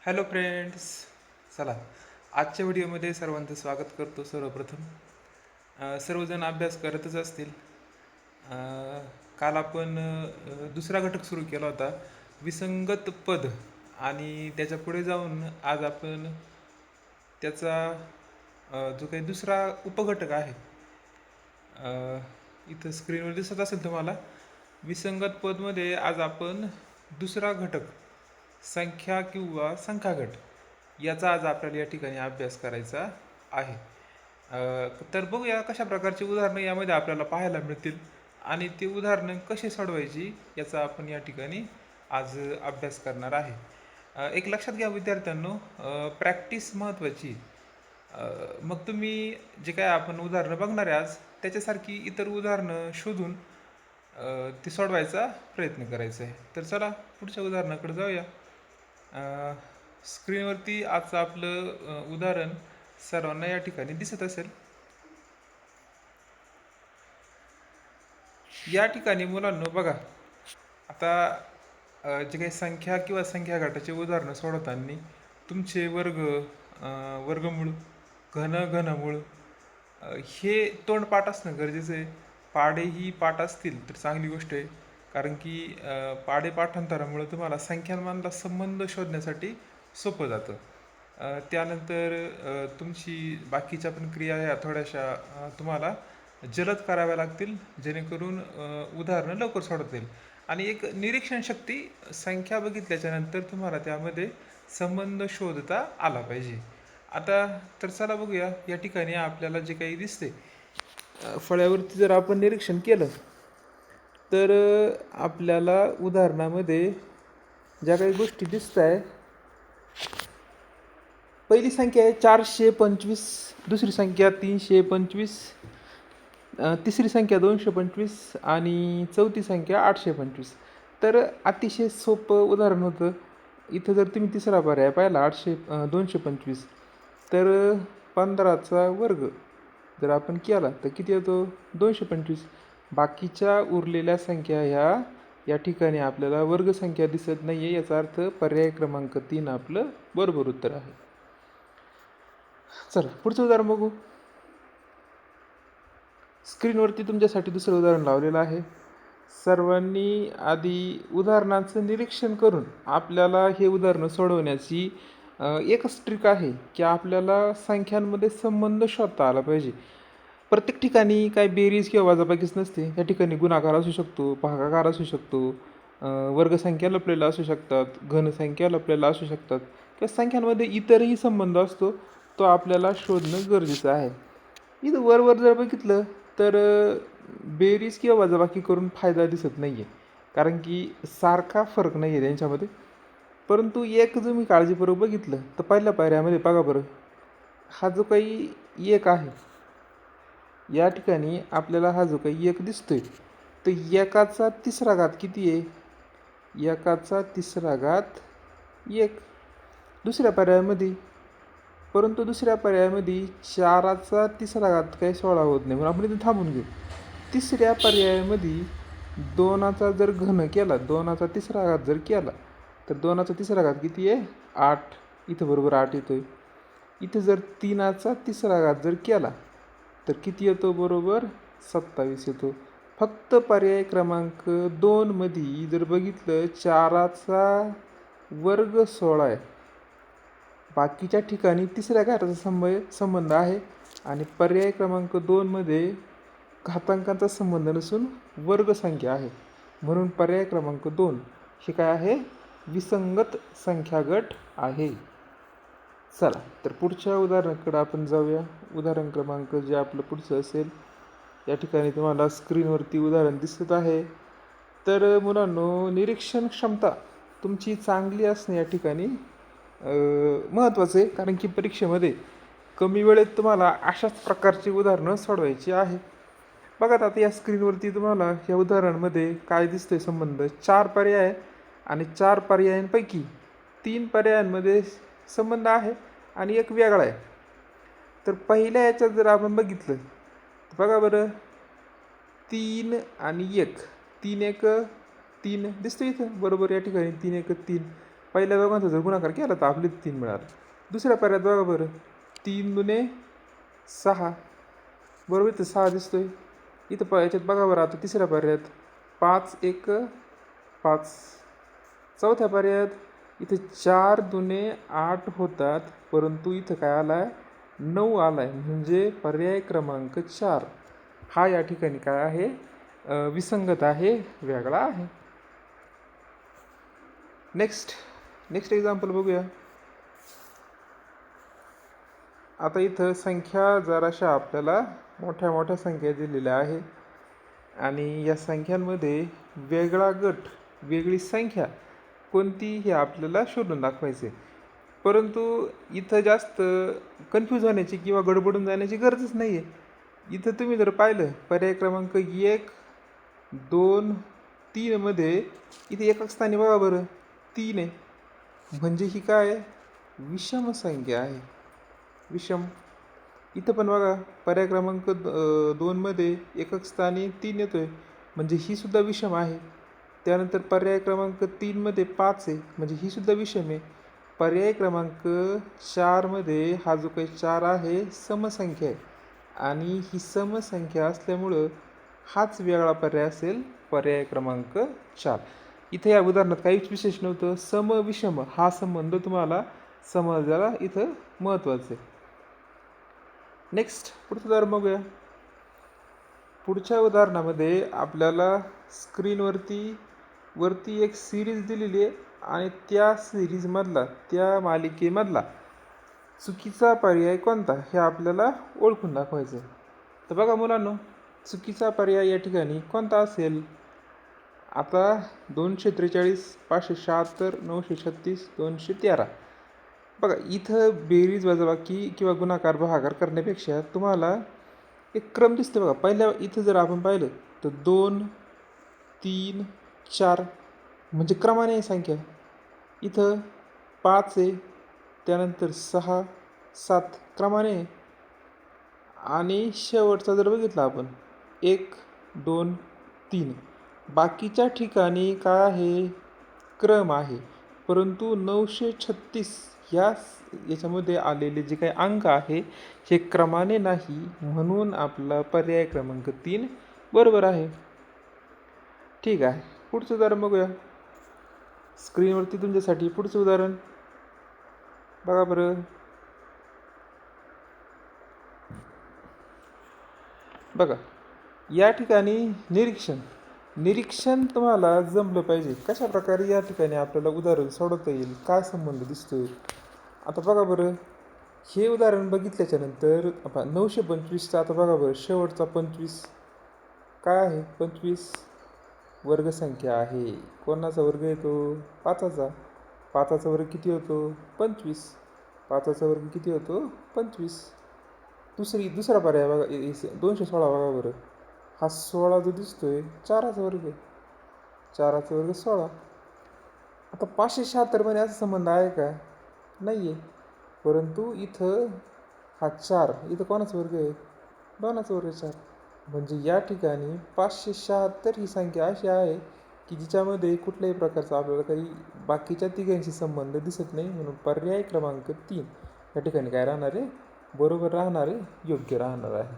Hello friends. चला, आजच्या व्हिडिओमध्ये सर्वांचं स्वागत करतो. सर्वप्रथम सर्वजण अभ्यास करतच असतील. अ, काल आपण दुसरा घटक सुरू केला होता, विसंगत पद. आणि त्याच्या पुढे जाऊन आज आपण त्याचा जो काही दुसरा उपघटक आहे, इथं स्क्रीनवर दिसत असेल तुम्हाला, विसंगत पदमध्ये आज आपण दुसरा घटक संख्या किंवा संख्यागट याचा आज आपल्याला या ठिकाणी अभ्यास करायचा आहे. तर बघूया कशा प्रकारची उदाहरणं यामध्ये आपल्याला पाहायला मिळतील आणि ती उदाहरणं कशी सोडवायची याचा आपण या ठिकाणी आज अभ्यास करणार आहे. एक लक्षात घ्या विद्यार्थ्यांनो, प्रॅक्टिस महत्त्वाची. मग तुम्ही जे काय आपण उदाहरणं बघणार आहे आज, त्याच्यासारखी इतर उदाहरणं शोधून ते सोडवायचा प्रयत्न करायचा आहे. तर चला पुढच्या उदाहरणाकडे जाऊया. स्क्रीनवरती आजचं आपलं उदाहरण सर्वांना या ठिकाणी दिसत असेल. या ठिकाणी मुलांनो बघा, आता जे काही संख्या किंवा संख्या गटाचे उदाहरणं सोडवताना तुमचे वर्ग, वर्गमूळ, घनमूळ हे तोंड पाठ असणं गरजेचं आहे. पाढेही पाठ असतील तर चांगली गोष्ट आहे, कारण की पाढे पाठांतरामुळे तुम्हाला संख्यांमधला संबंध शोधण्यासाठी सोपं जातं. त्यानंतर तुमची बाकीच्या पण क्रिया ह्या थोड्याशा तुम्हाला जलद कराव्या लागतील, जेणेकरून उदाहरणं लवकर सोडवता येईल. आणि एक निरीक्षण शक्ती, संख्या बघितल्याच्या नंतर तुम्हाला त्यामध्ये संबंध शोधता आला पाहिजे. आता तर चला बघूया, या ठिकाणी आपल्याला जे काही दिसते फळ्यावरती जर आपण निरीक्षण केलं तर आपल्याला उदाहरणामध्ये ज्या काही गोष्टी दिसत आहे, पहिली संख्या आहे 425, दुसरी संख्या 325, तिसरी संख्या 225 आणि चौथी संख्या 825. तर अतिशय सोपं उदाहरण होतं. इथं जर तुम्ही तिसरा पर्याय पाहिला 225, तर 15चा वर्ग जर आपण केला तर किती येतो? 225. बाकीच्या उरलेल्या संख्या ह्या या ठिकाणी आपल्याला वर्गसंख्या दिसत नाही आहे, याचा अर्थ पर्याय क्रमांक 3 आपलं बरोबर उत्तर आहे. चला पुढचं उदाहरण बघू. स्क्रीनवरती तुमच्यासाठी दुसरं उदाहरण लावलेलं आहे. सर्वांनी आधी उदाहरणाचं निरीक्षण करून आपल्याला हे उदाहरणं सोडवण्याची एकच ट्रिक आहे की आपल्याला संख्यांमध्ये संबंध शोधता आला पाहिजे. प्रत्येक ठिकाणी काय बेरीज किंवा वजाबाकीच नसते. या ठिकाणी गुणाकार असू शकतो, भागाकार असू शकतो, वर्गसंख्या लपलेल्या असू शकतात, घनसंख्या लपलेल्या असू शकतात, किंवा संख्यांमध्ये इतरही संबंध असतो, तो आपल्याला शोधणं गरजेचं आहे. इथं वर जर बघितलं तर बेरीज किंवा वजाबाकी करून फायदा दिसत नाही आहे, कारण की सारखा फरक नाही आहे त्यांच्यामध्ये. परंतु एक जर मी काळजीपूर्वक बघितलं तर पहिल्या पायऱ्यामध्ये बघा बरं, हा जो काही एक आहे, या ठिकाणी आपल्याला हा जो काही एक दिसतोय, तर एकाचा तिसरा घात किती आहे? एकाचा तिसरा घात 1. दुसऱ्या पर्यायामध्ये, परंतु दुसऱ्या पर्यायामध्ये 4चा तिसरा घात काही 16 होत नाही, म्हणून आपण इथे थांबून घेऊ. तिसऱ्या पर्यायामध्ये 2चा जर घन केला, 2चा तिसरा घात जर केला, तर 2चा तिसरा घात किती आहे? 8. इथं बरोबर 8 येतोय. इथे जर 3चा तिसरा घात जर केला तर किती येतो? बरोबर 27 येतो. फक्त पर्याय क्रमांक 2 मध्ये जर बघितलं, 4चा वर्ग 16 आहे. बाकीच्या ठिकाणी तिसऱ्या घाताचा संबंध आहे आणि पर्याय क्रमांक 2 मध्ये घातांकांचा संबंध नसून वर्गसंख्या आहे, म्हणून पर्याय क्रमांक 2 हे काय आहे? विसंगत संख्यागट आहे. चला तर पुढच्या उदाहरणाकडे आपण जाऊया. उदाहरण क्रमांक जे आपलं पुढचं असेल, या ठिकाणी तुम्हाला स्क्रीनवरती उदाहरण दिसत आहे. तर मुलांनो, निरीक्षण क्षमता तुमची चांगली असणे या ठिकाणी महत्त्वाचं आहे, कारण की परीक्षेमध्ये कमी वेळेत तुम्हाला अशाच प्रकारची उदाहरणं सोडवायची आहे. बघा आता या स्क्रीनवरती तुम्हाला या उदाहरणामध्ये काय दिसतंय? संबंध 4 पर्याय आहे आणि 4 पर्यायांपैकी 3 पर्यायांमध्ये संबंध आहे आणि एक वेगळा आहे. तर पहिल्या याच्यात जर आपण बघितलं तर बघा बरं, 3 आणि 1, 3 1 3 दिसतं इथं बरोबर. या ठिकाणी 3 1 3. पहिल्या दोघांचा जर गुणाकार केला तर आपली 3 मिळालं. दुसऱ्या पर्यायात बघा बरं, 3 दुने 6, बरोबर इथं 6 दिसतोय. इथं याच्यात बघा बरं आता तिसऱ्या पर्यायात 5 1 5. चौथ्या पर्यायात इथे 4 दुने 8 होतात, परंतु इथं काय आला आहे 9 आला आहे. म्हणजे पर्याय क्रमांक 4 हा या ठिकाणी काय आहे, विसंगत आहे, वेगळा आहे. नेक्स्ट एक्झाम्पल बघूया. आता इथं संख्या जराशा आपल्याला मोठ्या मोठ्या संख्या दिलेल्या आहे आणि या संख्यांमध्ये वेगळा गट, वेगळी संख्या कोणती हे आपल्याला शोधून दाखवायचे. परंतु इथं जास्त कन्फ्यूज होण्याची किंवा गडबडून जाण्याची गरजच नाही आहे. इथं तुम्ही जर पाहिलं पर्याय क्रमांक 1 2 3 मध्ये इथे एकक स्थानी बघा बरं 3 आहे. म्हणजे ही काय आहे, विषम संख्या आहे, विषम. इथं पण बघा पर्याय क्रमांक 2 मध्ये एकक स्थानी 3 येतोय, म्हणजे ही सुद्धा विषम आहे. त्यानंतर पर्याय क्रमांक 3 मध्ये 5 आहे, म्हणजे ही सुद्धा विषम आहे. पर्याय क्रमांक 4 मध्ये हा जो काही 4 आहे समसंख्या आहे आणि ही समसंख्या असल्यामुळं हाच वेगळा पर्याय असेल, पर्याय क्रमांक 4. इथे या उदाहरणात काहीच विशेष नव्हतं. सम विषम हा संबंध तुम्हाला समजायला इथं महत्त्वाचं आहे. नेक्स्ट पुढचं उदाहरण बघूया. पुढच्या उदाहरणामध्ये आपल्याला स्क्रीनवरती एक सिरीज दिलेली आहे आणि त्या सिरीजमधला, त्या मालिकेमधला चुकीचा पर्याय कोणता हे आपल्याला ओळखून दाखवायचं आहे. तर बघा मुलांनो, चुकीचा पर्याय या ठिकाणी कोणता असेल. आता 243 576 936 213. बघा इथं बेरीज वजाबाकी किंवा गुणाकार भागाकार करण्यापेक्षा तुम्हाला एक क्रम दिसते बघा. पहिल्या इथं जर आपण पाहिलं तर 2 3 4 म्हणजे क्रमाने आहे संख्या. इथं 5 आहे, त्यानंतर 6 7 क्रमाने आहे. आणि शेवटचा जर बघितला आपण 1 2 3, बाकीच्या ठिकाणी काय आहे, क्रम आहे. परंतु 936 याच्यामध्ये आलेले जे काही अंक आहे हे क्रमाने नाही, म्हणून आपला पर्याय क्रमांक 3 बरोबर आहे. ठीक आहे, पुढचं उदाहरण बघूया. स्क्रीनवरती तुमच्यासाठी पुढचं उदाहरण बघा बरं. बघा या ठिकाणी निरीक्षण तुम्हाला जमलं पाहिजे. कशा प्रकारे या ठिकाणी आपल्याला उदाहरण सोडवता येईल, काय संबंध दिसतोय. आता बघा बरं, हे उदाहरण बघितल्याच्या नंतर 925चा आता बघा बरं, शेवटचा 25 काय आहे, 25 वर्गसंख्या आहे. कोणाचा वर्ग येतो, 5चा. 5चा वर्ग किती होतो, 25. 5चा वर्ग किती होतो, 25. दुसरा पर्याय बघा, 216 बघा बरं. हा 16 जो दिसतोय 4चा वर्ग आहे. 4चा वर्ग 16. आता 576 मध्ये असा संबंध आहे का, नाही आहे. परंतु इथं हा 4, इथं कोणाचा वर्ग आहे, 2चा वर्ग 4. म्हणजे या ठिकाणी 576 ही संख्या अशी आहे की जिच्यामध्ये कुठल्याही प्रकारचा आपल्याला काही बाकीच्या तिघांशी संबंध दिसत नाही. म्हणून पर्याय क्रमांक 3 या ठिकाणी काय राहणार आहे, बरोबर राहणार आहे, योग्य राहणार आहे.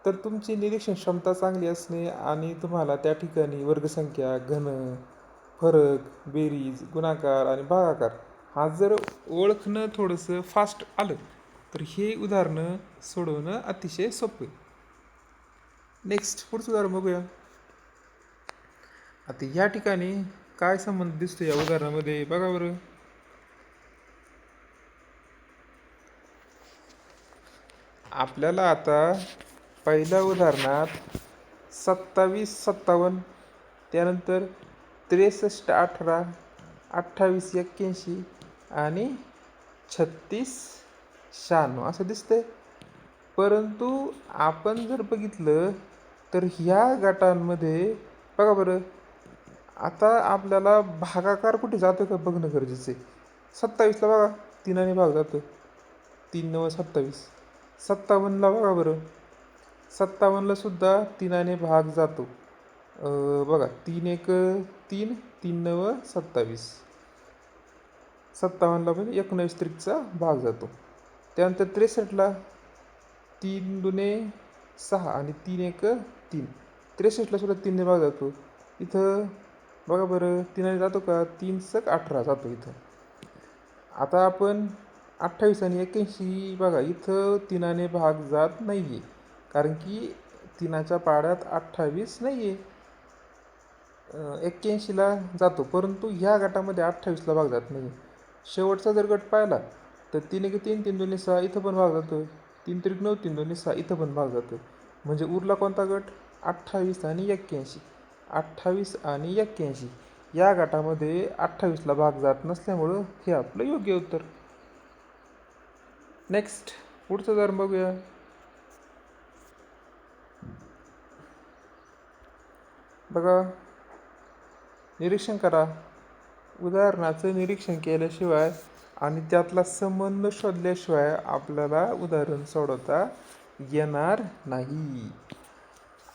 तर तुमची निरीक्षण क्षमता चांगली असणे आणि तुम्हाला त्या ठिकाणी वर्गसंख्या, घन, फरक, बेरीज, गुणाकार आणि भागाकार हा जर ओळखणं थोडंसं फास्ट आलं तर हे उदाहरणं सोडवणं अतिशय सोपं. नेक्स्ट पुढचं उदाहरण बघूया. आता या ठिकाणी काय संबंध दिसतो या उदाहरणामध्ये बघा बरं. आपल्याला आता पहिल्या उदाहरणात 27 57, त्यानंतर 63 18 28 81 आणि 36 96 असं दिसतंय. परंतु आपण जर बघितलं तर ह्या गटांमध्ये बघा बरं, आता आपल्याला भागाकार कुठे जातो का बघणं गरजेचं आहे. 27ला बघा 3ने भाग जातो, 3 9 27. 57ला बघा बरं, 57ला सुद्धा 3ने भाग जातो. बघा 3 1 3 3 9 27. 57ला पण 19 त्रिकचा भाग जातो. त्यानंतर 63ला 3 दुने 6 आणि 3 एक 3. 63ला सुद्धा 3ने भाग जातो. इथं बघा बरं 3ने जातो का? 3 सक 18 जातो इथं. आता आपण 28 आणि 81 बघा, इथं 3ने भाग जात नाही आहे, कारण की 3च्या पाड्यात 28 नाही आहे. 81ला जातो, परंतु ह्या गटामध्ये 28ला भाग जात नाही. शेवटचा जर गट पाहिला तर 3 एक 3, 3 दोन्ही 6 इथं पण भाग जातो. 3 त्रिक 9, 3 दोन्ही 6 इथं पण भाग जातो. म्हणजे उरला कोणता गट? 28 आणि 81. 28 आणि 81 या गटामध्ये 28ला भाग जात नसल्यामुळं हे आपलं योग्य उत्तर. नेक्स्ट पुढचं उदाहरण बघूया. बघा, निरीक्षण करा. उदाहरणाचं निरीक्षण केल्याशिवाय आणि त्यातला संबंध शोधल्याशिवाय आपल्याला उदाहरण सोडवता येणार नाही.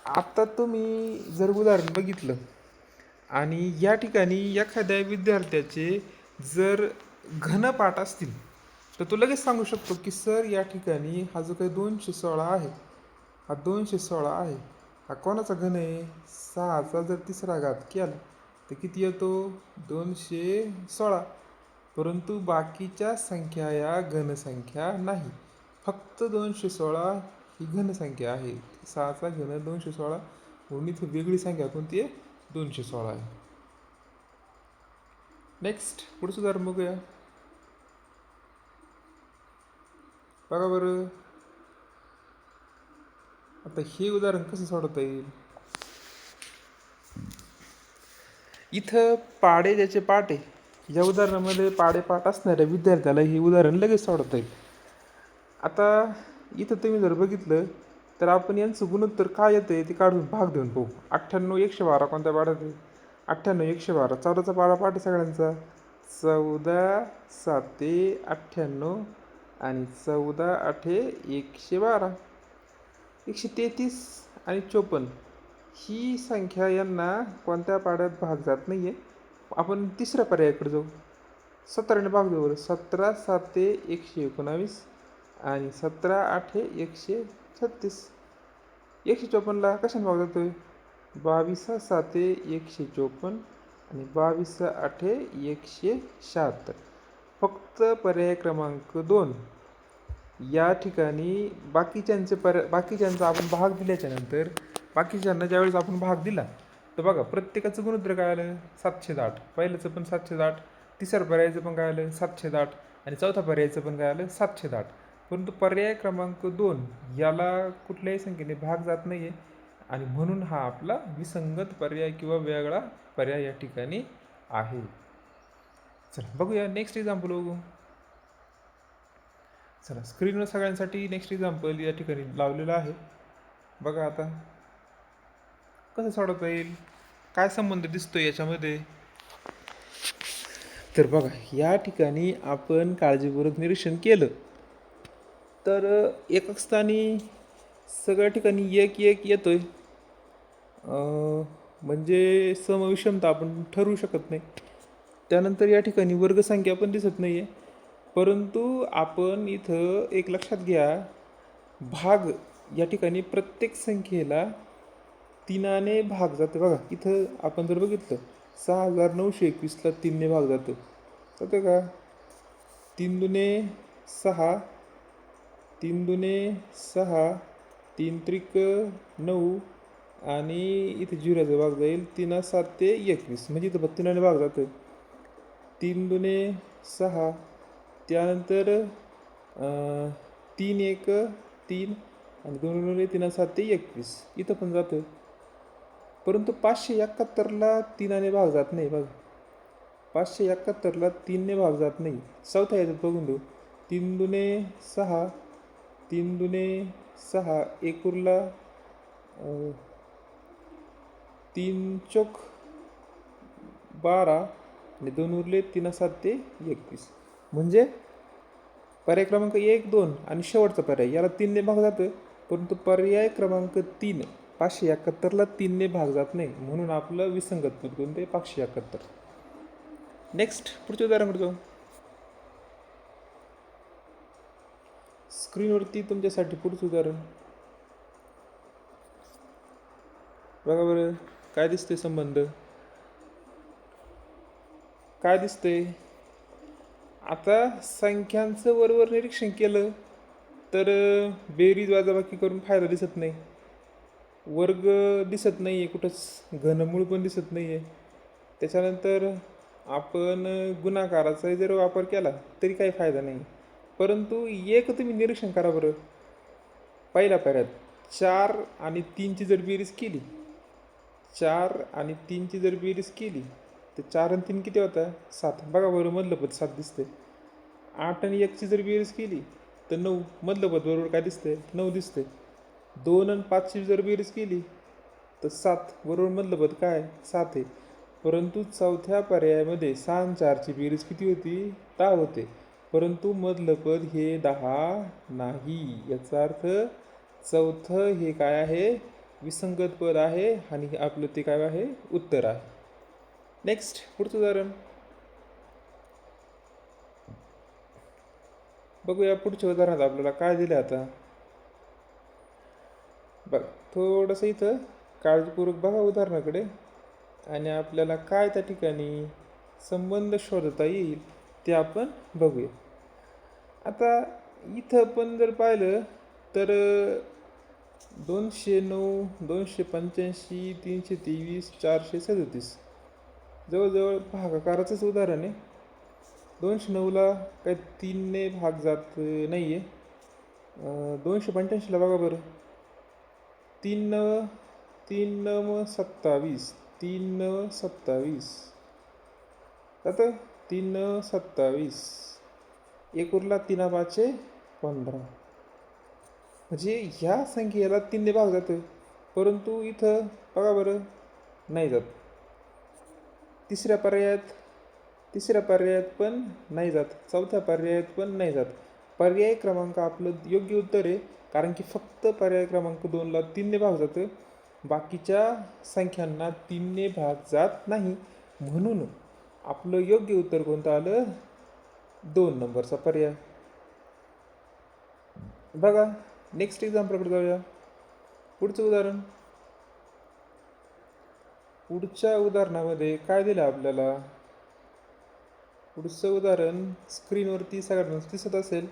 आता तुम्ही जर उदाहरण बघितलं आणि या ठिकाणी एखाद्या विद्यार्थ्याचे जर घनपाठ असतील तर तो लगेच सांगू शकतो की सर या ठिकाणी हा जो काही 216 आहे, हा 216 आहे, हा कोणाचा घन आहे? 6चा जर तिसरा घात केला तर किती येतो? 216. परंतु बाकीच्या संख्या या घनसंख्या नाही, फक्त 216 ही घनसंख्या आहे. 6चा घन 216 म्हणून इथे वेगळी संख्या कोणती आहे? 216 आहे. नेक्स्ट पुढचं उदाहरण बघूया. बघा बरं, आता हे उदाहरण कसं सोडवता येईल? इथं पाडे ज्याचे पाठ आहे, या उदाहरणामध्ये पाडे पाठ असणाऱ्या विद्यार्थ्याला हे उदाहरण लगेच सोडवता येईल. आता इथं तुम्ही जर बघितलं तर आपण यांचं गुणोत्तर काय येतं आहे ते काढून भाग देऊन पाहू. 98 112 कोणत्या पाड्यात आहे? 98 112 14चा पाडा पाठ आहे सगळ्यांचा. 14 7 98 आणि 14 8 112. 133 आणि 54 ही संख्या यांना कोणत्या पाड्यात भाग जात नाही आहे. आपण तिसऱ्या पर्यायाकडे जाऊ. 17ने भाग देऊ बरं. 17 7 119 आणि 17 8 136. 154ला कशाने भाग जातोय? 22 7 154 आणि 22 8 176. फक्त पर्याय क्रमांक 2 या ठिकाणी बाकीच्यांचा आपण भाग दिल्याच्या नंतर बाकीच्यांना ज्यावेळेस आपण भाग दिला तर बघा प्रत्येकाचं गुणोत्तर काय आलं? 708. पहिल्याचं पण 708, तिसऱ्या पर्यायाचं पण काय आलं? 708 आणि चौथ्या पर्यायाचं पण काय आलं? 708. परंतु पर्याय क्रमांक 2 याला कुठल्याही संख्येने भाग जात नाही आहे आणि म्हणून हा आपला विसंगत पर्याय किंवा वेगळा पर्याय या ठिकाणी आहे. चला बघूया नेक्स्ट एक्झाम्पल बघू. चला स्क्रीनवर सगळ्यांसाठी नेक्स्ट एक्झाम्पल या ठिकाणी लावलेलं आहे. बघा आता कसं सोडवता येईल, काय संबंध दिसतो याच्यामध्ये. तर बघा या ठिकाणी आपण काळजीपूर्वक निरीक्षण केलं तर एकक स्थानी सगळ्या ठिकाणी 1 1 येतोय. म्हणजे समविषमता आपण ठरवू शकत नाही. त्यानंतर या ठिकाणी वर्गसंख्या पण दिसत नाही आहे. परंतु आपण इथं एक लक्षात घ्या, भाग या ठिकाणी प्रत्येक संख्येला 3ने भाग जातो. बघा इथं आपण जर बघितलं 6921ला 3ने भाग जातो का? 3 दुने 6, 3 दुने 6, 3 त्रिक 9 आणि इथे जिऱ्याचा भाग जाईल. 3 7 21 म्हणजे इथं 32ने भाग जातो. 3 दुने 6, त्यानंतर 3 1 3 आणि 2 गुणिले 3 7 21 इथं पण जातं. परंतु 571ला 3ने भाग जात नाही. बघा 571ला 3ने भाग जात नाही. चौथ्या याच्यात बघून देऊ. 3 दुने 6, 3 दुने 6 एक उरला, 3 चौक 12 आणि 2 उरले, 3 7 21 म्हणजे पर्याय क्रमांक 1 2 आणि शेवटचा पर्याय याला 3ने भाग जातं. परंतु पर्याय क्रमांक 3 571ला 3ने भाग जात नाही, म्हणून आपलं विसंगत पद कोणते? 571. नेक्स्ट पुढच्या उदाहरणाकडे जाऊ. स्क्रीनवरती तुमच्यासाठी पुढचं उदाहरण बघा बरं. काय दिसते संबंध? काय दिसते? आता संख्यांचं वरवर निरीक्षण केलं तर बेरीज वजाबाकी करून फायदा दिसत नाही. वर्ग दिसत नाही आहे कुठंच, घनमूळ पण दिसत नाही आहे. त्याच्यानंतर आपण गुणाकाराचा जर वापर केला तरी काही फायदा नाही. परंतु एक तुम्ही निरीक्षण करा बरं. पहिल्या पर्यायात 4 आणि 3ची जर बेरीज केली, 4 आणि 3ची जर बेरीज केली तर 4 आणि 3 किती होता? 7. बघा बरं, मधलं पद 7 दिसते. 8 आणि 1ची जर बेरीज केली तर 9. मधलं पद बरोबर काय दिसते? 9 दिसते. 2 आणि 5ची जर बेरीज केली तर 7. बरोबर मधलं पद काय? 7 आहे. परंतु चौथ्या पर्यायामध्ये 6 आणि 4ची बेरीज किती होती? 10 होते. परंतु मधलं पद हे 10 नाही. याचा अर्थ चौथं हे काय आहे? विसंगत पद आहे आणि आपलं ते काय आहे? उत्तर आहे. नेक्स्ट पुढचं उदाहरण बघूया. पुढच्या उदाहरणात आपल्याला काय दिलं आता बघ. थोडंसं इथं काळजीपूर्वक बघा उदाहरणाकडे आणि आपल्याला काय त्या ठिकाणी संबंध शोधता येईल ते आपण बघूया. आता इथं पण जर पाहिलं तर 209, 285, 323, 437 जवळजवळ भागाकाराचंच उदाहरण आहे. 209ला काही 3ने भाग जात नाही आहे. 285ला बघा बरं. 3 9 3 9 27, 3 9 27 आता 3 9 27, एक उरला 3 5 15. म्हणजे ह्या संख्येला 3ने भाग जातो, परंतु इथं बघा बरं नाही जात. तिसऱ्या पर्यायात पण नाही जात. चौथ्या पर्यायात पण नाही जात. पर्याय क्रमांक आपलं योग्य उत्तर आहे, कारण की फक्त पर्याय क्रमांक 2ला 3ने भाग जातं, बाकीच्या संख्यांना 3ने भाग जात नाही. म्हणून आपलं योग्य उत्तर कोणतं आलं? 2 नंबरचा पर्याय. बघा नेक्स्ट एक्झाम्पलकडे जाऊया. पुढचं उदाहरण. पुढच्या उदाहरणामध्ये काय दिलं आपल्याला? पुढचं उदाहरण स्क्रीनवरती सगळ्यांना दिसत असेल.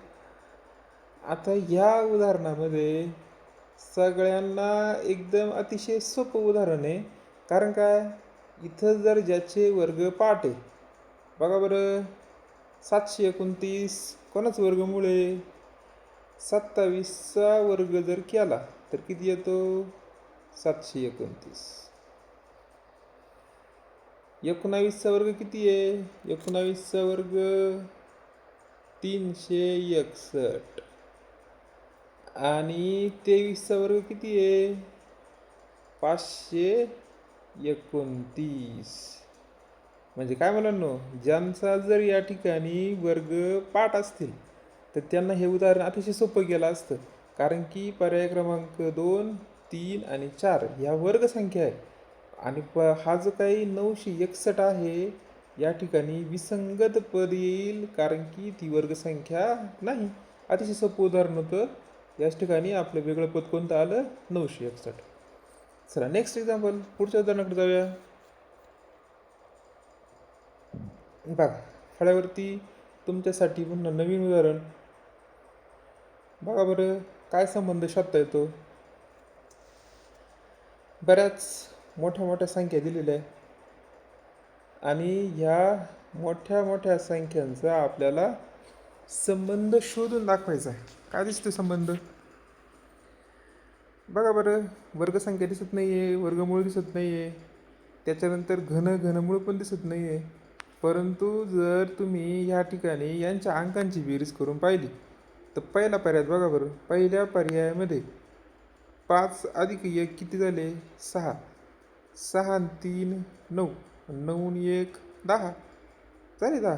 आता ह्या उदाहरणामध्ये सगळ्यांना एकदम अतिशय सोपं उदाहरण आहे. कारण काय? इथं जर ज्याचे वर्ग पाठ आहे, बघा बरं. 729 कोणाचं वर्गमूळ आहे? 27चा वर्ग जर केला तर किती येतो? 729. 19चा वर्ग किती आहे? 19चा वर्ग 361 आणि 23चा वर्ग किती आहे? 529. म्हणजे काय मुलांनो, ज्यांचा जर या ठिकाणी वर्ग पाठ असतील तर त्यांना हे उदाहरण अतिशय सोपं गेलं असतं. कारण की पर्याय क्रमांक 2, 3 आणि 4 ह्या वर्गसंख्या आहे आणि हा जो काही 961 आहे या ठिकाणी विसंगत पद येईल, कारण की ती वर्गसंख्या नाही. अतिशय सोपं उदाहरण होतं. याच ठिकाणी आपलं वेगळं पद कोणतं आलं? 961. चला नेक्स्ट एक्झाम्पल, पुढच्या उदाहरणाकडे जाऊया. बघा फळ्यावरती तुमच्यासाठी पुन्हा नवीन उदाहरण. बघा बरं काय संबंध शोधता येतो. बऱ्याच मोठ्या मोठ्या संख्या दिलेल्या आहे आणि ह्या मोठ्या मोठ्या संख्यांचा आपल्याला संबंध शोधून दाखवायचा आहे. काय दिसतो संबंध? बघा बरं, वर्गसंख्या दिसत नाही आहे, वर्गमूळ दिसत नाही आहे, त्याच्यानंतर घनमूळ पण दिसत नाही आहे. परंतु जर तुम्ही या ठिकाणी यांच्या अंकांची बेरीज करून पाहिली तर पहिला पर्याय बघा बरं. पहिल्या पर्यायामध्ये 5 अधिक 1 किती झाले? 6. 6 आणि 3 9, 9 आणि 1 10 झाले 10.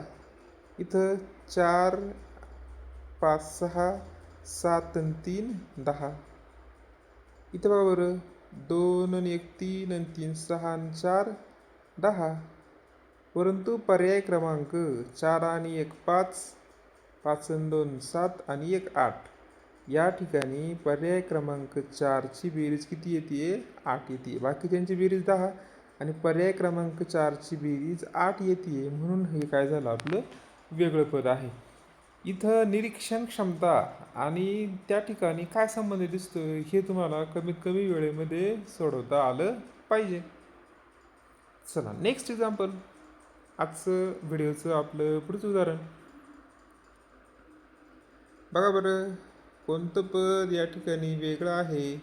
इथं 4 5 6 7 आणि 3 10. इथं बघा बरं 2 आणि 1 3 आणि 3 6 आणि 4 10. परंतु पर्याय क्रमांक 4 आणि 1 5, 5 आणि 2 7 आणि 1 8 या ठिकाणी पर्याय क्रमांक 4ची बेरीज किती येते? 8 येते. बाकीच्यांची बेरीज 10 आणि पर्याय क्रमांक 4ची बेरीज 8 येते, म्हणून हे काय झालं आपलं वेगळं पद आहे. इथं निरीक्षण क्षमता आणि त्या ठिकाणी काय संबंध दिसतो हे तुम्हाला कमीत कमी वेळेमध्ये सोडवता आलं पाहिजे. चला नेक्स्ट एक्झाम्पल, आजचं व्हिडिओचं आपलं पुढचं उदाहरण बघा बरं. कोणतं पद या ठिकाणी वेगळं आहे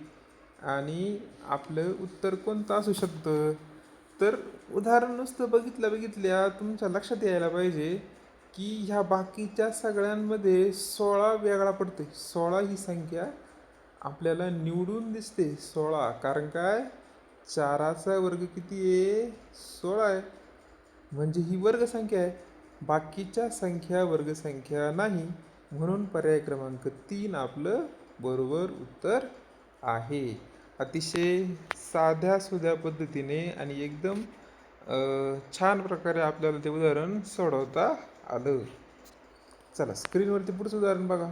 आणि आपलं उत्तर कोणतं असू शकतं? तर उदाहरण नुसतं बघितल्या तुमच्या लक्षात यायला पाहिजे की ह्या बाकीच्या सगळ्यांमध्ये 16 वेगळा पडते. 16 ही संख्या आपल्याला निवडून दिसते. 16 कारण काय? 4चा वर्ग किती आहे? 16 आहे, म्हणजे ही वर्गसंख्या आहे. बाकीच्या संख्या वर्गसंख्या नाही, म्हणून पर्याय क्रमांक 3 आपलं बरोबर उत्तर आहे. अतिशय साध्या सुध्या पद्धतीने आणि एकदम छान प्रकारे आपल्याला ते उदाहरण सोडवता आलं. चला स्क्रीनवरती पुढचं उदाहरण बघा.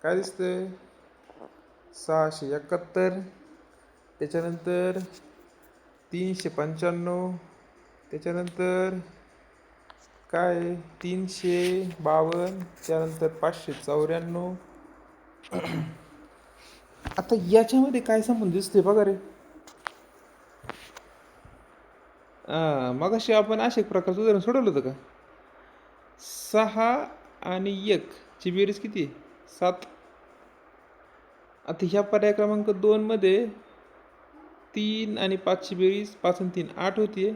काय दिसतंय? 671, त्याच्यानंतर 395, त्याच्यानंतर काय 352, त्यानंतर 594. आता याच्यामध्ये काय संबंध दिसतोय बघा रे. मगाशी आपण अशा एक प्रकारचं उदाहरण सोडवलं होतं का? 6 आणि 1 ची बेरीज किती आहे? 7. आता ह्या पर्याय क्रमांक 2 मध्ये 3 आणि 5ची बेरीज 5 आणि 3 8 होतीये.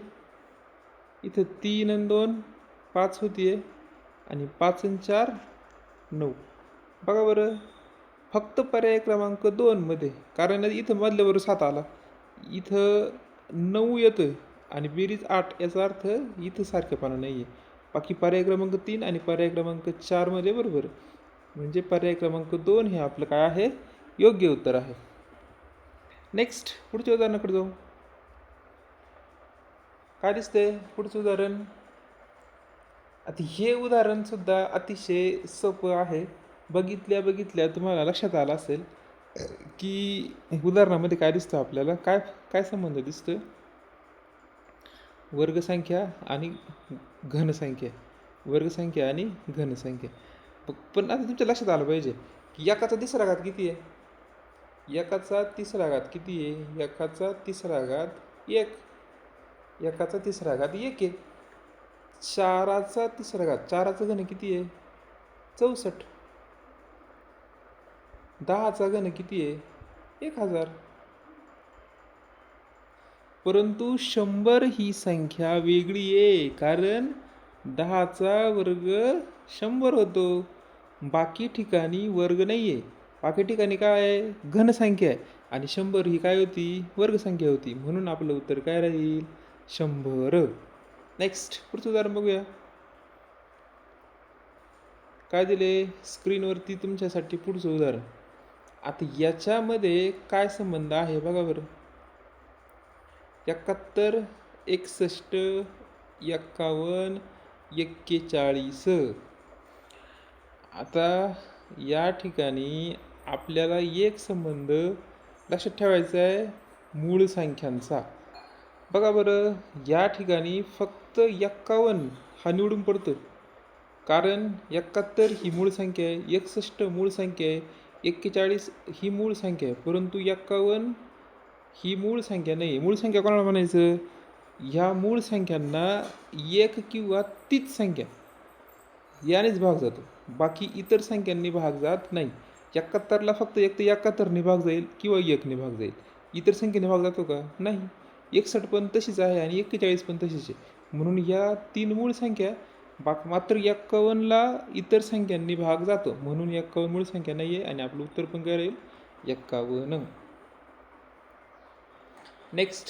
इथं 3 आणि 2 5 होतीये आणि 5 आणि 4 9. बघा बरं, फक्त पर्याय क्रमांक 2 मध्ये, कारण इथं मधल्याबरोबर 7 आला, इथं 9 येतोय आणि बेरीज 8, याचा अर्थ इथं सारखेपणा नाही आहे. बाकी पर्याय क्रमांक 3 आणि पर्याय क्रमांक 4 मध्ये बरोबर, म्हणजे पर्याय क्रमांक 2 हे आपलं काय आहे? योग्य उत्तर आहे. नेक्स्ट पुढच्या उदाहरणाकडे जाऊ. काय दिसतंय पुढचं उदाहरण? आता हे उदाहरण सुद्धा अतिशय सोपं आहे. बघितल्या तुम्हाला लक्षात आलं असेल की उदाहरणामध्ये काय दिसतं आपल्याला, काय काय संबंध दिसतोय? वर्गसंख्या आणि घनसंख्या, वर्गसंख्या आणि घनसंख्या. पण आता तुमच्या लक्षात आलं पाहिजे की एकाचा तिसरा घात किती आहे? एकाचा तिसरा घात किती आहे? एकाचा तिसरा घात 1. एकाचा तिसरा घात 1 आहे. 4चा तिसरा घात, 4चा घन किती आहे? 64. 10चा घन किती आहे? 1000. परंतु 100 ही संख्या वेगळी आहे, कारण 10चा वर्ग 100 होतो. बाकी ठिकाणी वर्ग नाही आहे. बाकी ठिकाणी काय आहे? घनसंख्या आहे आणि 100 ही काय होती? वर्गसंख्या होती. म्हणून आपलं उत्तर काय राहील? 100. नेक्स्ट पुढचं उदाहरण बघूया. काय दिले स्क्रीनवरती तुमच्यासाठी पुढचं उदाहरण. आता याच्यामध्ये काय संबंध आहे बघा बरं. 71, 61, 51, 41. आता या ठिकाणी आपल्याला एक संबंध लक्षात ठेवायचा आहे, मूळ संख्यांचा. बघा बरं, या ठिकाणी फक्त 51 हा निवडून पडतो, कारण 71 ही मूळ संख्या आहे, 61 मूळ संख्या आहे, 41 ही मूळ संख्या आहे, परंतु 51 ही मूळ संख्या नाही. मूळ संख्या कोणाला म्हणायचं? ह्या मूळ संख्यांना 1 किंवा तीच संख्या यानेच भाग जातो, बाकी इतर संख्यांनी भाग जात नाही. 71ला फक्त एक तर 71ने भाग जाईल किंवा 1ने भाग जाईल. इतर संख्येने भाग जातो का? नाही. 61 पण तशीच आहे आणि 41 पण तशीच आहे. म्हणून या 3 मूळ संख्या मात्र 51ला इतर संख्यांनी भाग जातो, म्हणून 51 मूळ संख्या नाही आहे आणि आपलं उत्तर पण काय राहील? 51. नेक्स्ट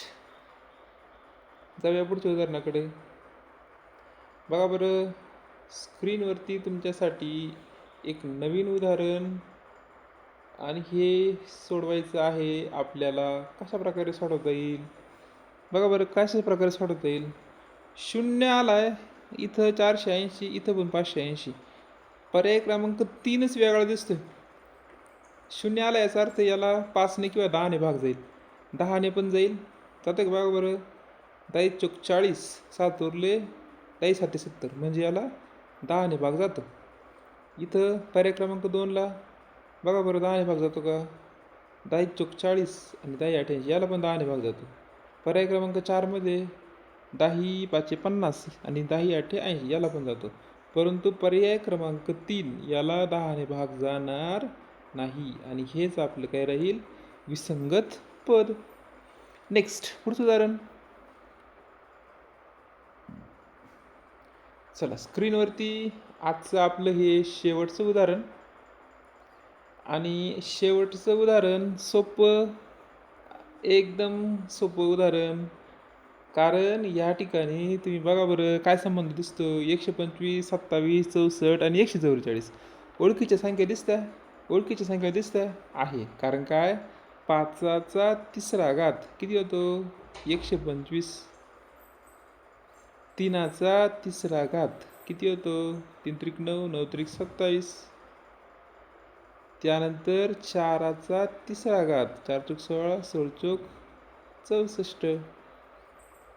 जाऊया पुढच्या उदाहरणाकडे. बघा बरं, स्क्रीनवरती तुमच्यासाठी एक नवीन उदाहरण आणि हे सोडवायचं आहे आपल्याला. कशा प्रकारे सोडवता येईल बघा बरं. कशा प्रकारे सोडवता येईल? 0 आलाय, इथं 480, इथं पण 580. पर्याय क्रमांक 3च वेगळा दिसतोय. शून्य आला याचा अर्थ याला 5ने किंवा 10ने भाग जाईल. 10ने पण जाईल. जातं का बघा बरं. 10 चोक 40, 7 उरले, 10 साते 70 म्हणजे याला 10ने भाग जातो. इथं पर्याय क्रमांक 2ला बघा बरं 10ने भाग जातो का. 10 चोक 40 आणि 10 88 याला पण 10ने भाग जातो. पर्याय क्रमांक 4मध्ये 10 पाचे 50 आणि 10 आठे 80 याला पण जातो. परंतु पर्याय क्रमांक 3 याला 10ने भाग जाणार नाही आणि हेच आपलं काय राहील, विसंगत पद. नेक्स्ट पुढचं उदाहरण. चला स्क्रीनवरती आजचं आपलं हे शेवटचं उदाहरण. आणि शेवटचं उदाहरण सोपं, एकदम सोपं उदाहरण. कारण या ठिकाणी तुम्ही बघा बरं काय संबंध दिसतो. 125, 27, 64 आणि 144 ओळखीच्या संख्या दिसत्या. ओळखीच्या संख्या दिसत्या आहे. कारण काय, 5चा तिसरा घात किती होतो 125. 3चा तिसरा घात किती होतो 3 त्रिक 9, 9 त्रिक 27. त्यानंतर 4चा तिसरा घात 4 चोक 16, 16 चोक 64.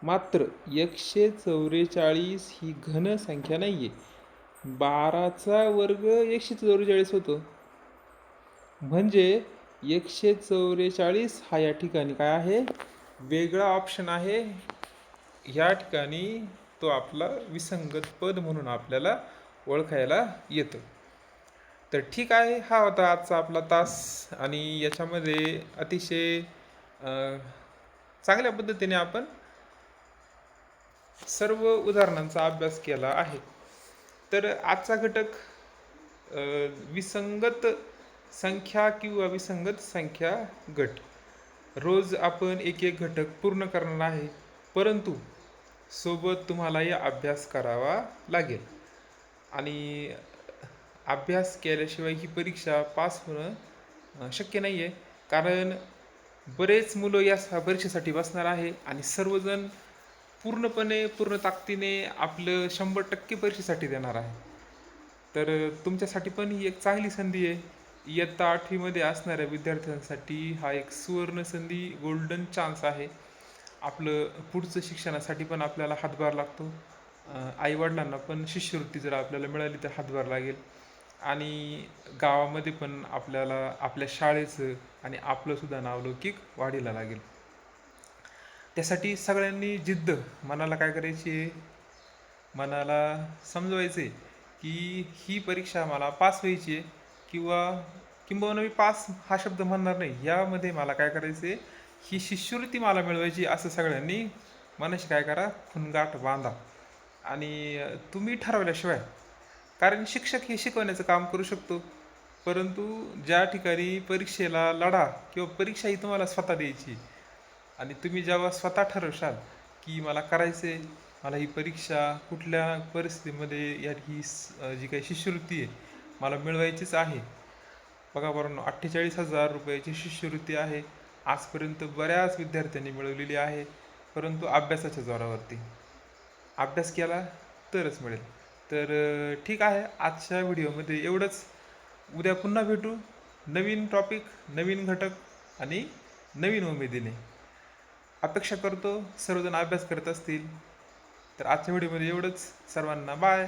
मात्र 144 ही घन संख्या नाही आहे. 12चा वर्ग 144 होतो. म्हणजे 144 हा या ठिकाणी काय आहे, वेगळा ऑप्शन आहे. या ठिकाणी तो आपला विसंगत पद म्हणून आपल्याला ओळखायला येतं. तर ठीक आहे, हा होता आजचा आपला तास. आणि याच्यामध्ये अतिशय चांगल्या पद्धतीने आपण सर्व उदाहरणांचा अभ्यास केला आहे. तर आजचा घटक विसंगत संख्या किंवा विसंगत संख्या गट. रोज आपण एक एक घटक पूर्ण करणार आहे, परंतु सोबत तुम्हालाही अभ्यास करावा लागेल. आणि अभ्यास केल्याशिवाय ही परीक्षा पास होणं शक्य नाही आहे. कारण बरेच मुलं या परीक्षेसाठी बसणार आहे आणि सर्वजण पूर्ण ताकदीने आपलं 100% परीक्षेसाठी देणार आहे. तर तुमच्यासाठी पण ही एक चांगली संधी आहे. इयत्ता 8वीमध्ये असणाऱ्या विद्यार्थ्यांसाठी हा एक सुवर्ण संधी, गोल्डन चान्स आहे. आपलं पुढचं शिक्षणासाठी पण आपल्याला हातभार लागतो. आईवडिलांना पण शिष्यवृत्ती जर आपल्याला मिळाली तर हातभार लागेल. आणि गावामध्ये पण आपल्याला आपल्या शाळेचं आणि आपलंसुद्धा नावलौकिक वाढीला लागेल. त्यासाठी सगळ्यांनी जिद्द मनाला काय करायची आहे, मनाला समजवायचं आहे की ही परीक्षा मला पास व्हायची आहे. किंबहुना मी पास हा शब्द म्हणणार नाही, यामध्ये मला काय करायचं आहे, ही शिष्यवृत्ती मला मिळवायची. असं सगळ्यांनी मनाशी काय करा, खुणगाठ बांधा. आणि तुम्ही ठरवल्याशिवाय, कारण शिक्षक हे शिकवण्याचं काम करू शकतो, परंतु ज्या ठिकाणी परीक्षेला लढा किंवा परीक्षा ही तुम्हाला स्वतः द्यायची आणि तुम्ही जेव्हा स्वतः ठरवशाल की मला करायचं आहे, मला ही परीक्षा कुठल्या परिस्थितीमध्ये ही जी काही शिष्यवृत्ती आहे मला मिळवायचीच आहे. बघा बरं, 48,000 रुपयाची शिष्यवृत्ती आहे. आजपर्यंत बऱ्याच विद्यार्थ्यांनी मिळवलेली आहे, परंतु अभ्यासाच्या जोरावरती. अभ्यास केला तरच मिळेल. तर ठीक आहे, आजच्या व्हिडिओमध्ये एवढंच. उद्या पुन्हा भेटू. नवीन टॉपिक, नवीन घटक आणि नवीन उमेदीने. अपेक्षा करतो सर्वजण अभ्यास करत असतील. तर आजच्या व्हिडिओमध्ये एवढंच. सर्वांना बाय.